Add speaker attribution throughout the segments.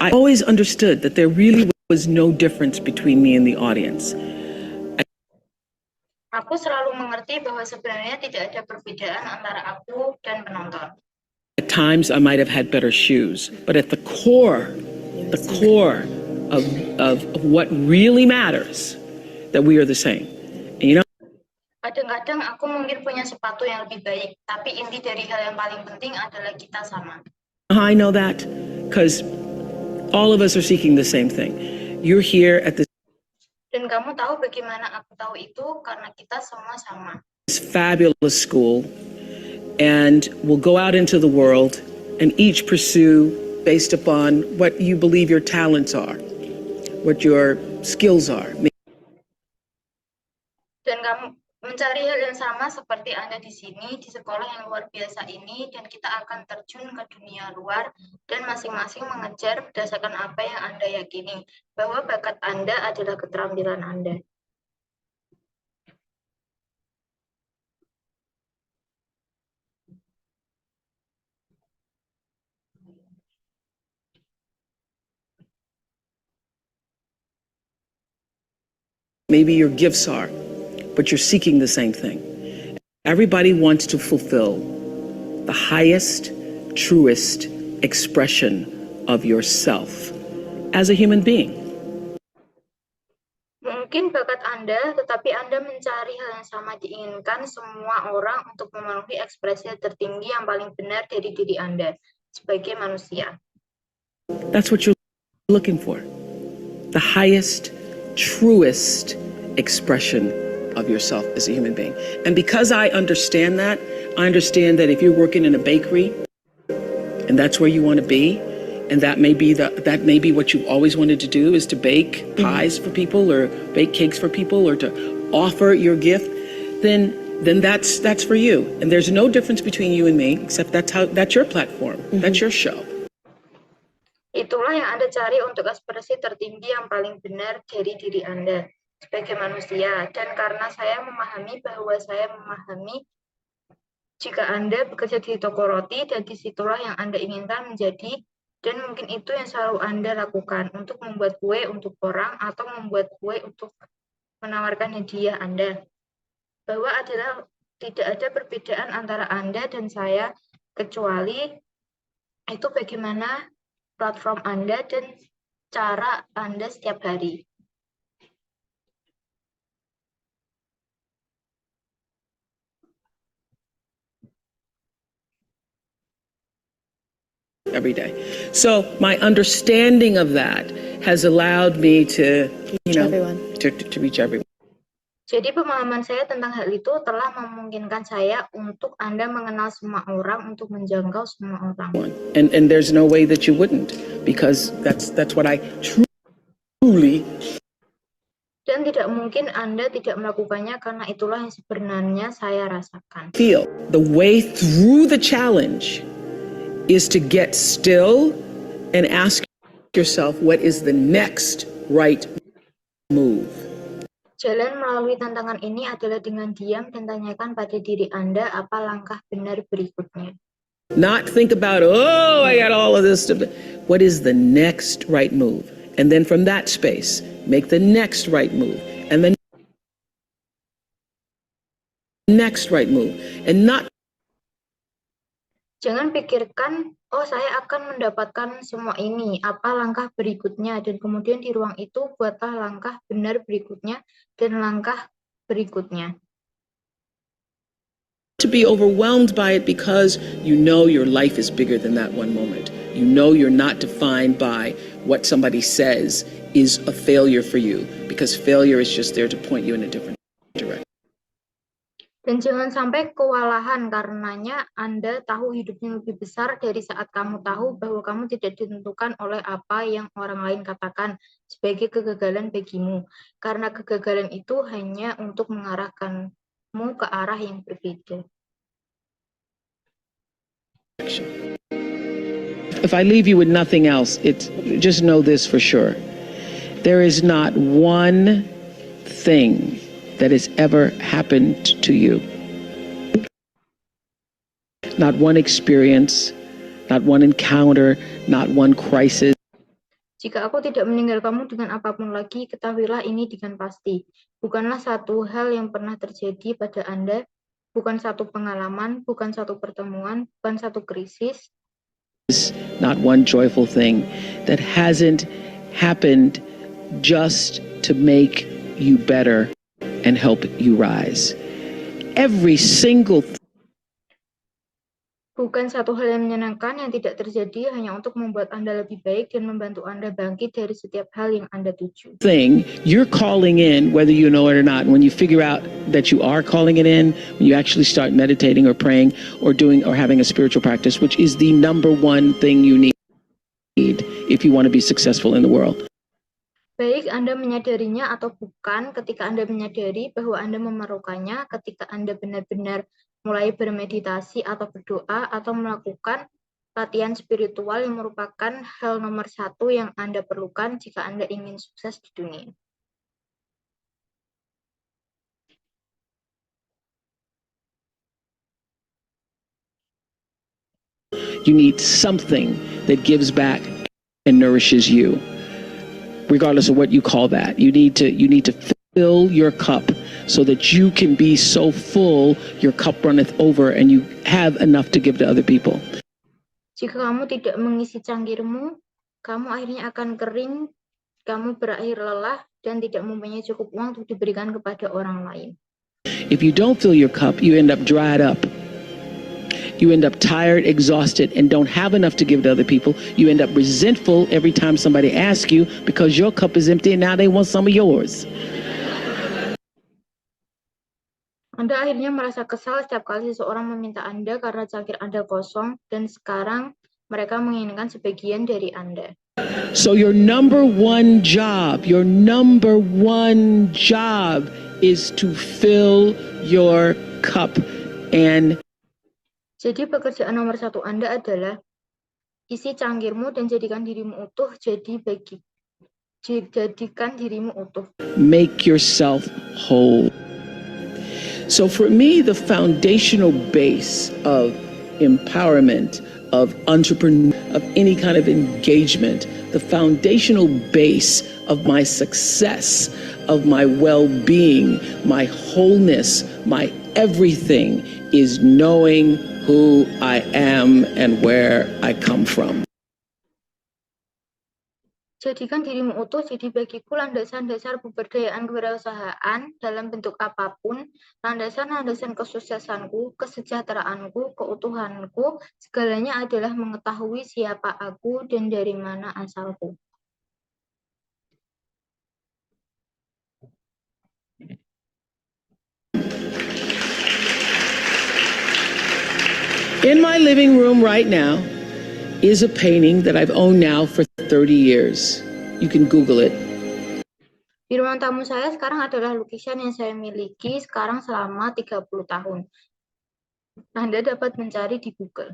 Speaker 1: I always understood that there really was no difference between me and the audience.
Speaker 2: Aku selalu mengerti bahwa sebenarnya tidak ada perbedaan antara aku dan penonton.
Speaker 1: At times I might have had better shoes, but at the core of what really matters, that we are the same. And you know,
Speaker 2: kadang-kadang aku mungkin punya sepatu yang lebih baik, tapi inti dari hal yang paling penting adalah kita sama.
Speaker 1: I know that because all of us are seeking the same thing. You're here at this
Speaker 2: Dan kamu tahu bagaimana aku tahu itu karena kita semua sama.
Speaker 1: fabulous school, and we'll go out into the world and each pursue based upon what you believe your talents are, what your skills are.
Speaker 2: Dan kamu mencari hal yang sama seperti Anda di sini, di sekolah yang luar biasa ini, dan kita akan terjun ke dunia luar, dan masing-masing mengejar berdasarkan apa yang Anda yakini, bahwa bakat Anda adalah keterampilan Anda.
Speaker 1: Maybe your gifts are, but you're seeking the same thing. Everybody wants to fulfill the highest, truest expression of yourself as a human being.
Speaker 2: Mungkin bakat Anda, tetapi Anda mencari hal yang sama diinginkan semua orang untuk memenuhi ekspresi tertinggi yang paling benar dari diri Anda sebagai manusia.
Speaker 1: That's what you're looking for. The highest, truest expression of yourself as a human being. And because I understand that if you're working in a bakery and that's where you want to be, and that may be what you've always wanted to do, is to bake pies for people or bake cakes for people or to offer your gift, then that's for you. And there's no difference between you and me, except that's your platform. That's your show.
Speaker 2: Itulah yang Anda cari untuk ekspresi tertinggi yang paling benar dari diri Anda sebagai manusia. Dan karena saya memahami bahwa saya memahami jika Anda bekerja di toko roti, dan disitulah yang Anda inginkan menjadi, dan mungkin itu yang selalu Anda lakukan untuk membuat kue untuk orang atau membuat kue untuk menawarkan hadiah Anda. Bahwa tidak ada perbedaan antara Anda dan saya, kecuali itu bagaimana platform Anda dan cara Anda setiap hari.
Speaker 1: Every day. So my understanding of that has allowed me to, to reach everyone.
Speaker 2: Jadi pemahaman saya tentang hal itu telah memungkinkan saya untuk Anda mengenal semua orang, untuk menjangkau semua orang.
Speaker 1: And there's no way that you wouldn't, because that's what I truly.
Speaker 2: Dan tidak mungkin Anda tidak melakukannya karena itulah yang sebenarnya saya rasakan.
Speaker 1: Feel the way through the challenge is to get still and ask yourself, what is the next right move?
Speaker 2: Jalan melalui tantangan ini adalah dengan diam dan tanyakan pada diri Anda apa langkah benar berikutnya.
Speaker 1: Not think about, oh, I got all of this stuff. What is the next right move? And then from that space, make the next right move. And then next right move. And not.
Speaker 2: Jangan pikirkan, oh saya akan mendapatkan semua ini, apa langkah berikutnya, dan kemudian di ruang itu buatlah langkah benar berikutnya dan langkah berikutnya.
Speaker 1: To be overwhelmed by it because you know your life is bigger than that one moment. You know you're not defined by what somebody says is a failure for you, because failure is just there to point you in a different direction.
Speaker 2: Dan jangan sampai kewalahan karenanya Anda tahu hidupnya lebih besar dari saat kamu tahu bahwa kamu tidak ditentukan oleh apa yang orang lain katakan sebagai kegagalan bagimu. Karena kegagalan itu hanya untuk mengarahkanmu ke arah yang berbeda.
Speaker 1: If I leave you with nothing else, just know this for sure. There is not one thing that has ever happened to you. Not one experience, not one encounter, not one crisis.
Speaker 2: Jika aku tidak meninggal kamu dengan apapun lagi, ketahuilah ini dengan pasti. Bukanlah satu hal yang pernah terjadi pada Anda, bukan satu pengalaman, bukan satu pertemuan, bukan satu krisis.
Speaker 1: Not one joyful thing that hasn't happened just to make you better and help you rise. Every single
Speaker 2: Bukan satu hal yang menyenangkan yang tidak terjadi hanya untuk membuat Anda lebih baik dan membantu Anda bangkit dari setiap hal yang Anda tuju.
Speaker 1: thing you're calling in, whether you know it or not. When you figure out that you are calling it in, when you actually start meditating or praying or doing or having a spiritual practice, which is the number one thing you need if you want to be successful in the world.
Speaker 2: Baik Anda menyadarinya atau bukan, ketika Anda menyadari bahwa Anda memerlukannya, ketika Anda benar-benar mulai bermeditasi atau berdoa atau melakukan latihan spiritual yang merupakan hal nomor satu yang Anda perlukan jika Anda ingin sukses di dunia.
Speaker 1: You need something that gives back and nourishes you, regardless of what you call that. You need to fill your cup so that you can be so full, your cup runneth over, and you have enough to give to other people.
Speaker 2: Jika kamu tidak mengisi cangkirmu, kamu akhirnya akan kering, kamu berakhir lelah, dan tidak mempunyai cukup uang untuk diberikan kepada orang lain.
Speaker 1: If you don't fill your cup, you end up dried up. You end up tired, exhausted, and don't have enough to give to other people. You end up resentful every time somebody asks you because your cup is empty and now they want some of yours.
Speaker 2: Anda akhirnya merasa kesal setiap kali seseorang meminta Anda karena cangkir Anda kosong, dan sekarang mereka menginginkan sebagian dari Anda.
Speaker 1: So your number one job is to fill your cup. And
Speaker 2: jadi pekerjaan nomor satu Anda adalah isi cangkirmu dan jadikan dirimu utuh, jadikan dirimu utuh.
Speaker 1: Make yourself whole. So for me, the foundational base of empowerment, of entrepreneur, of any kind of engagement, the foundational base of my success, of my well-being, my wholeness, my everything is knowing who I am and where I come from.
Speaker 2: Jadikan dirimu utuh, jadi bagiku landasan dasar pemberdayaan kewirausahaan dalam bentuk apapun, landasan-landasan kesuksesanku, kesejahteraanku, keutuhanku, segalanya adalah mengetahui siapa aku dan dari mana asalku.
Speaker 1: In my living room right now is a painting that I've owned now for 30 years. You can Google it.
Speaker 2: Di ruang tamu saya sekarang adalah lukisan yang saya miliki sekarang selama 30 tahun. Anda dapat mencari di Google.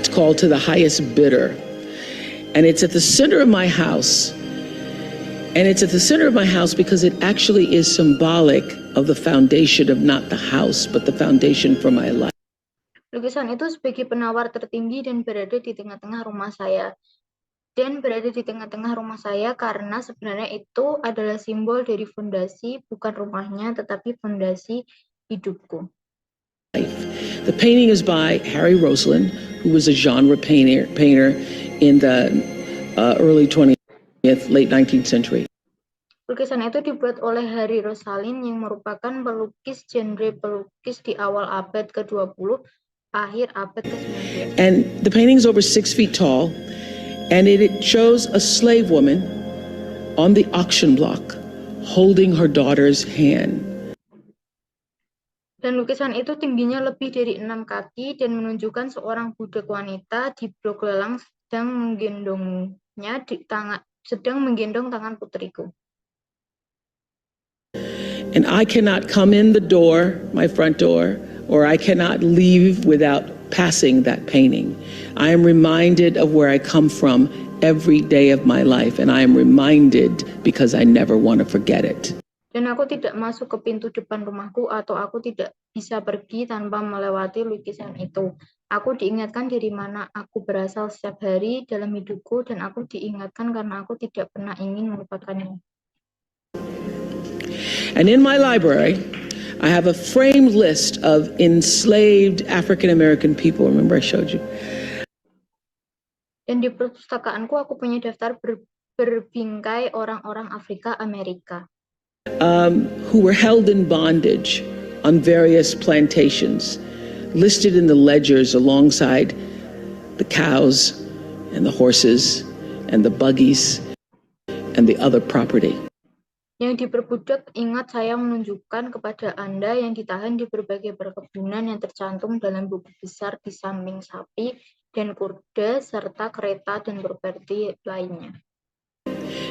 Speaker 1: It's called To the Highest Bidder. And it's at the center of my house. And it's at the center of my house because it actually is symbolic of the foundation of not the house, but the foundation for my life.
Speaker 2: Lukisan itu sebagai penawar tertinggi dan berada di tengah-tengah rumah saya. Karena sebenarnya itu adalah simbol dari fondasi, bukan rumahnya, tetapi fondasi hidupku.
Speaker 1: The painting is by Harry Rosalind, who was a genre painter in the early 20th, late 19th century.
Speaker 2: Lukisan itu dibuat oleh Harry Rosalind yang merupakan pelukis di awal abad ke-20, akhir abad ke-19.
Speaker 1: And the painting is over 6 feet tall, and it shows a slave woman on the auction block holding her daughter's hand.
Speaker 2: Dan lukisan itu tingginya lebih dari 6 kaki dan menunjukkan seorang budak wanita di blok lelang sedang menggendong tangan putriku.
Speaker 1: And I cannot come in the door, my front door, or I cannot leave without passing that painting. I am reminded of where I come from every day of my life, and I am reminded because I never want to forget it.
Speaker 2: Dan aku tidak masuk ke pintu depan rumahku atau aku tidak bisa pergi tanpa melewati lukisan itu. Aku diingatkan dari mana aku berasal setiap hari dalam hidupku, dan aku diingatkan karena aku tidak pernah ingin melupakannya.
Speaker 1: And in my library, I have a framed list of enslaved African American people. Remember I showed you?
Speaker 2: Dan di perpustakaanku aku punya daftar berbingkai orang-orang Afrika Amerika
Speaker 1: who were held in bondage on various plantations, listed in the ledgers alongside the cows and the horses and the buggies and the other property.
Speaker 2: Yang diperbudak. Ingat, saya menunjukkan kepada Anda yang ditahan di berbagai perkebunan yang tercantum dalam buku besar di samping sapi dan kuda serta kereta dan properti lainnya.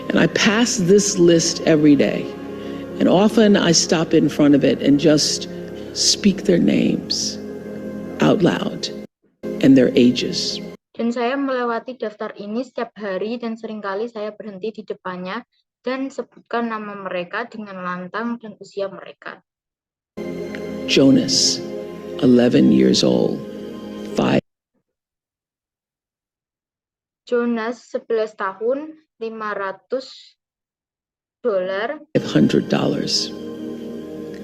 Speaker 1: And I pass this list every day. And often I stop in front of it and just speak their names out loud and their ages.
Speaker 2: Dan saya melewati daftar ini setiap hari, dan seringkali saya berhenti di depannya dan sebutkan nama mereka dengan lantang dan usia mereka.
Speaker 1: Jonas, 11 years old, 5.
Speaker 2: Jonas, 11 tahun, $500.
Speaker 1: $500.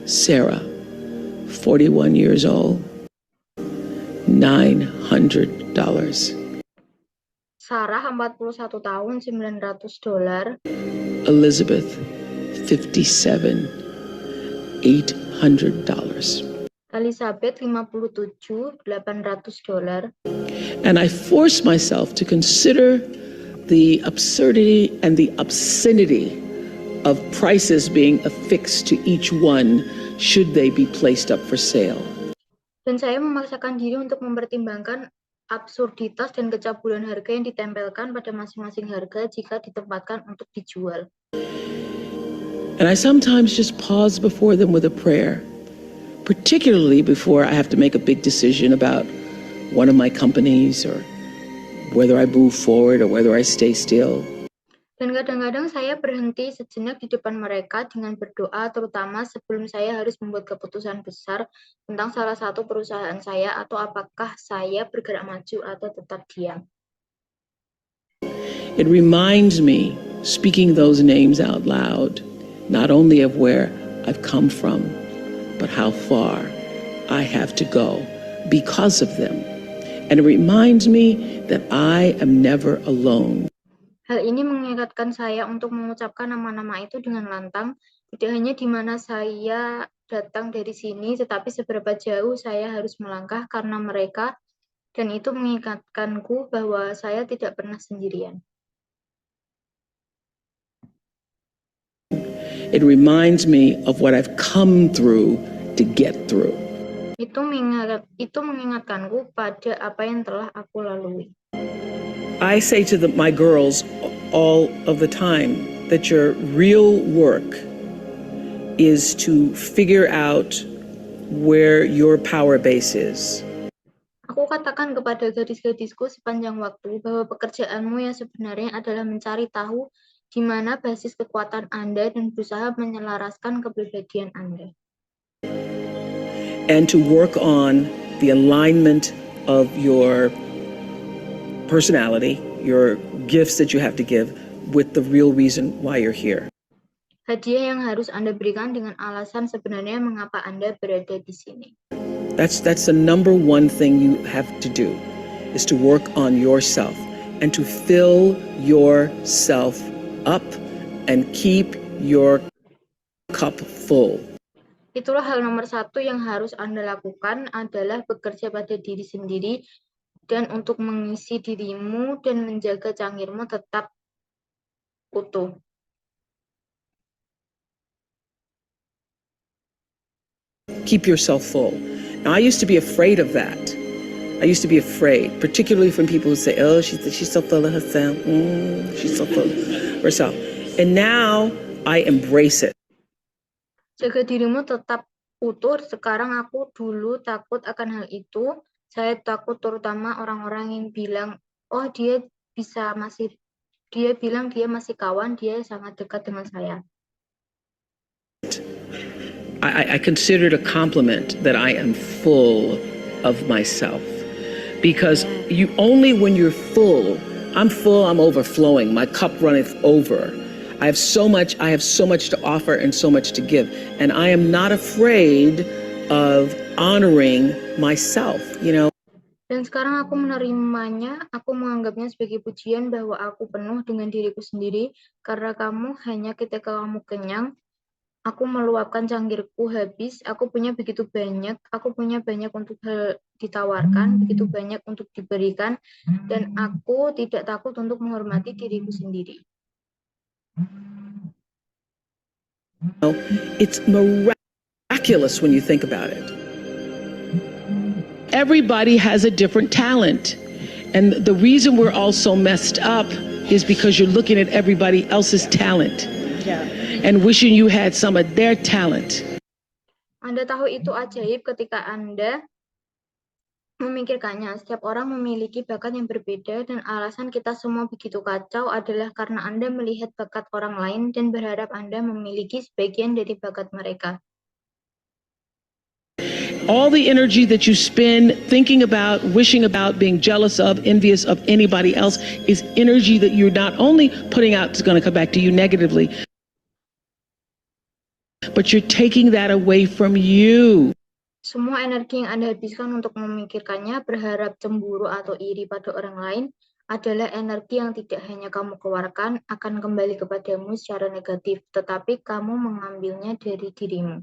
Speaker 1: Sarah, 41 years old, $900.
Speaker 2: Sarah, 41 tahun, $900.
Speaker 1: Elizabeth, 57, $800.
Speaker 2: Elizabeth, 57, $800.
Speaker 1: And I force myself to consider the absurdity and the obscenity of prices being affixed to each one should they be placed up for sale.
Speaker 2: Dan saya memaksakan diri untuk mempertimbangkan absurditas dan kecabulan harga yang ditempelkan pada masing-masing harga jika ditempatkan untuk dijual.
Speaker 1: And I sometimes just pause before them with a prayer, particularly before I have to make a big decision about one of my companies or whether I move forward or whether I stay still.
Speaker 2: Dan kadang-kadang saya berhenti sejenak di depan mereka dengan berdoa, terutama sebelum saya harus membuat keputusan besar tentang salah satu perusahaan saya atau apakah saya bergerak maju atau tetap diam.
Speaker 1: It reminds me, speaking those names out loud, not only of where I've come from, but how far I have to go because of them. And it reminds me that I am never alone.
Speaker 2: Hal ini mengingatkan saya untuk mengucapkan nama-nama itu dengan lantang, tidak hanya di mana saya datang dari sini, tetapi seberapa jauh saya harus melangkah karena mereka, dan itu mengingatkanku bahwa saya tidak pernah sendirian.
Speaker 1: It reminds me of what I've come through to get through.
Speaker 2: Itu mengingatkanku pada apa yang telah aku lalui.
Speaker 1: I say to my girls all of the time that your real work is to figure out where your power base is.
Speaker 2: Aku katakan kepada gadis-gadisku sepanjang waktu bahwa pekerjaanmu yang sebenarnya adalah mencari tahu di mana basis kekuatan Anda dan berusaha menyelaraskan kepribadian Anda.
Speaker 1: And to work on the alignment of your personality, your gifts that you have to give, with the real reason why you're here.
Speaker 2: Hadiah yang harus Anda berikan dengan alasan sebenarnya mengapa Anda berada di sini.
Speaker 1: That's the number one thing you have to do, is to work on yourself and to fill yourself up and keep your cup full.
Speaker 2: Itulah hal nomor satu yang harus Anda lakukan, adalah bekerja pada diri sendiri dan untuk mengisi dirimu dan menjaga cangkirmu tetap utuh.
Speaker 1: Keep yourself full. Now, I used to be afraid of that. I used to be afraid, particularly from people who say, oh, she's so full of herself. She's so full of herself. And now I embrace it.
Speaker 2: Jaga dirimu tetap utuh. Sekarang aku dulu takut akan hal itu. Saya takut terutama orang-orang yang bilang, oh dia bilang dia masih kawan, dia sangat dekat dengan saya.
Speaker 1: I consider it a compliment that I am full of myself, because you only when you're full, I'm overflowing, my cup runneth over. I have so much to offer and so much to give, and I am not afraid of honoring myself, you know.
Speaker 2: Dan sekarang aku menerimanya, aku menganggapnya sebagai pujian bahwa aku penuh dengan diriku sendiri, karena kamu hanya ketika kamu kenyang, aku meluapkan cangkirku habis, aku punya begitu banyak, aku punya banyak untuk ditawarkan, begitu banyak untuk diberikan, dan aku tidak takut untuk menghormati diriku sendiri.
Speaker 1: It's miraculous when you think about it. Everybody has a different talent. And the reason we're all so messed up is because you're looking at everybody else's talent and wishing you had some of their talent.
Speaker 2: Anda tahu itu ajaib ketika Anda memikirkannya. Setiap orang memiliki bakat yang berbeda, dan alasan kita semua begitu kacau adalah karena Anda melihat bakat orang lain dan berharap Anda memiliki sebagian dari bakat mereka.
Speaker 1: All the energy that you spend thinking about, wishing about, being jealous of, envious of anybody else is energy that you're not only putting out is going to come back to you negatively, but you're taking that away from you.
Speaker 2: Semua energi yang Anda habiskan untuk memikirkannya, berharap cemburu atau iri pada orang lain, adalah energi yang tidak hanya kamu keluarkan akan kembali kepadamu secara negatif, tetapi kamu mengambilnya dari dirimu.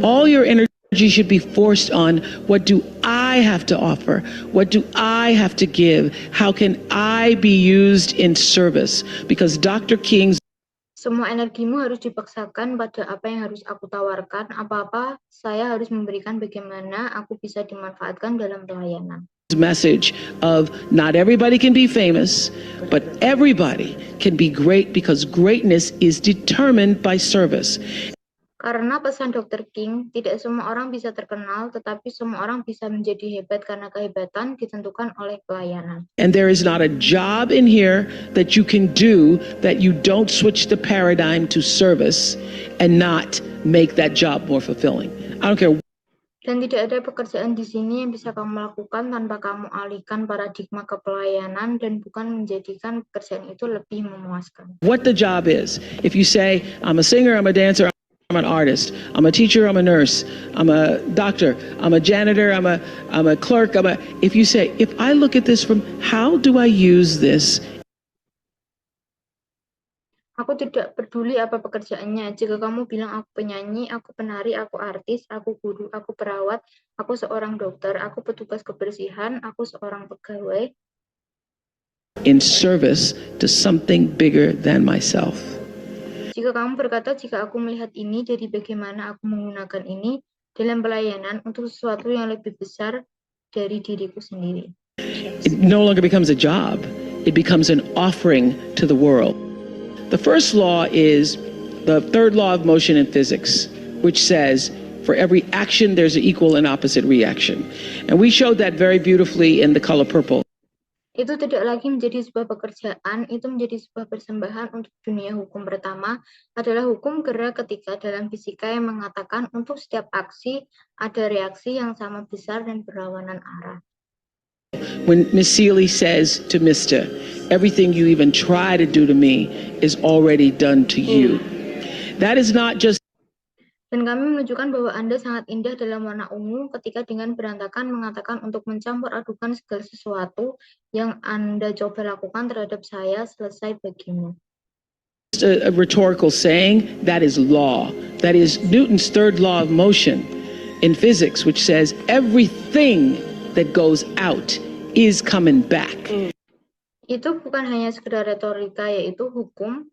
Speaker 1: All your energy should be forced on what do I have to offer? What do I have to give? How can I be used in service? Because Dr. King's
Speaker 2: semua energimu harus dipaksakan pada apa yang harus aku tawarkan, apa-apa saya harus memberikan, bagaimana aku bisa dimanfaatkan dalam pelayanan.
Speaker 1: Message of not everybody can be famous, but everybody can be great because greatness is determined by service.
Speaker 2: Karena pesan Dr. King, tidak semua orang bisa terkenal, tetapi semua orang bisa menjadi hebat karena kehebatan ditentukan oleh pelayanan.
Speaker 1: And there is not a job in here that you can do that you don't switch the paradigm to service and not make that job more fulfilling. I don't care.
Speaker 2: Dan tidak ada pekerjaan di sini yang bisa kamu lakukan tanpa kamu alihkan paradigma ke pelayanan dan bukan menjadikan pekerjaan itu lebih memuaskan.
Speaker 1: What the job is. If you say, I'm a singer, I'm a dancer, I'm an artist, I'm a teacher, I'm a nurse, I'm a doctor, I'm a janitor, I'm a clerk, if you say, if I look at this from how do I use this?
Speaker 2: Aku tidak peduli apa pekerjaannya. Jika kamu bilang aku penyanyi, aku penari, aku artis, aku guru, aku perawat, aku seorang dokter, aku petugas kebersihan, aku seorang pegawai.
Speaker 1: In service to something bigger than myself.
Speaker 2: Jika kamu berkata, jika aku melihat ini, jadi bagaimana aku menggunakan ini dalam pelayanan untuk sesuatu yang lebih besar dari diriku sendiri.
Speaker 1: It no longer becomes a job. It becomes an offering to the world. The first law is the third law of motion in physics, which says for every action, there's an equal and opposite reaction. And we showed that very beautifully in The Color Purple.
Speaker 2: Itu tidak lagi menjadi sebuah pekerjaan, itu menjadi sebuah persembahan untuk dunia. Hukum pertama adalah hukum gerak ketika dalam fisika yang mengatakan untuk setiap aksi ada reaksi yang sama besar dan berlawanan arah.
Speaker 1: When Miss Seeley says to Mr., everything you even try to do to me is already done to you. That is not just.
Speaker 2: Dan kami menunjukkan bahwa Anda sangat indah dalam warna ungu ketika dengan berantakan mengatakan untuk mencampur adukan segala sesuatu yang Anda coba lakukan terhadap saya selesai bagimu.
Speaker 1: A rhetorical saying, that is law. That is Newton's third law of motion in physics, which says everything that goes out is coming back.
Speaker 2: Itu bukan hanya sekedar retorika, yaitu hukum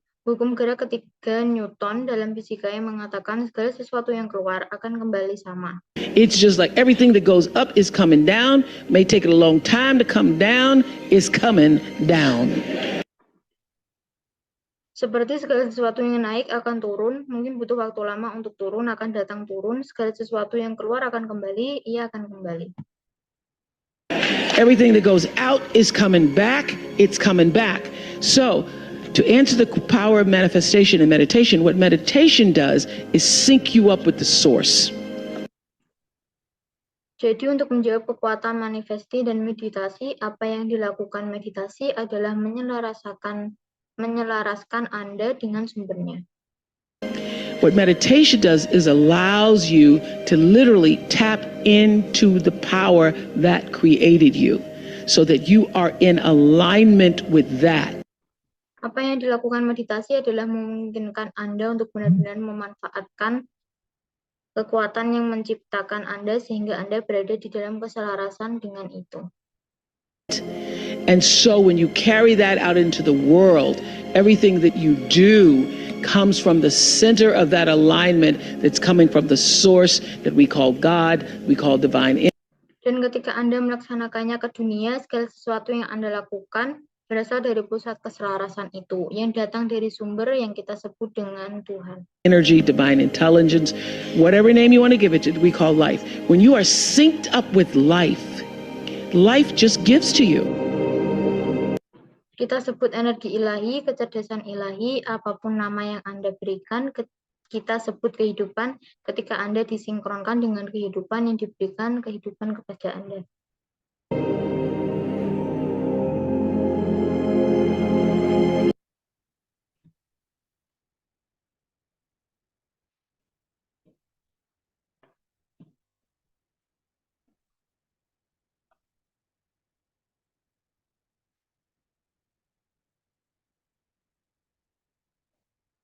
Speaker 2: gerak ketiga Newton dalam fisika yang mengatakan segala sesuatu yang keluar akan kembali sama.
Speaker 1: It's just like everything that goes up is coming down, may take it a long time to come down, is coming down.
Speaker 2: Seperti segala sesuatu yang naik akan turun, mungkin butuh waktu lama untuk turun, akan datang turun, segala sesuatu yang keluar akan kembali, ia akan kembali.
Speaker 1: Everything that goes out is coming back, it's coming back. So, to answer the power of manifestation and meditation, what meditation does is sync you up with the source.
Speaker 2: Jadi untuk menjawab kekuatan manifesti dan meditasi, apa yang dilakukan meditasi adalah menyelaraskan Anda dengan sumbernya.
Speaker 1: What meditation does is allows you to literally tap into the power that created you so that you are in alignment with that.
Speaker 2: Apa yang dilakukan meditasi adalah memungkinkan Anda untuk benar-benar memanfaatkan kekuatan yang menciptakan Anda sehingga Anda berada di dalam keselarasan dengan itu.
Speaker 1: And so when you carry that out into the world, everything that you do comes from the center of that alignment that's coming from the source that we call God, we call divine.
Speaker 2: Dan ketika Anda melaksanakannya ke dunia, segala sesuatu yang Anda lakukan berasal dari pusat keselarasan itu, yang datang dari sumber yang kita sebut dengan Tuhan.
Speaker 1: Energy, divine intelligence, whatever name you want to give it to, we call life. When you are synced up with life, life just gives to you.
Speaker 2: Kita sebut energi ilahi, kecerdasan ilahi, apapun nama yang Anda berikan, kita sebut kehidupan ketika Anda disinkronkan dengan kehidupan yang diberikan kehidupan kepada Anda.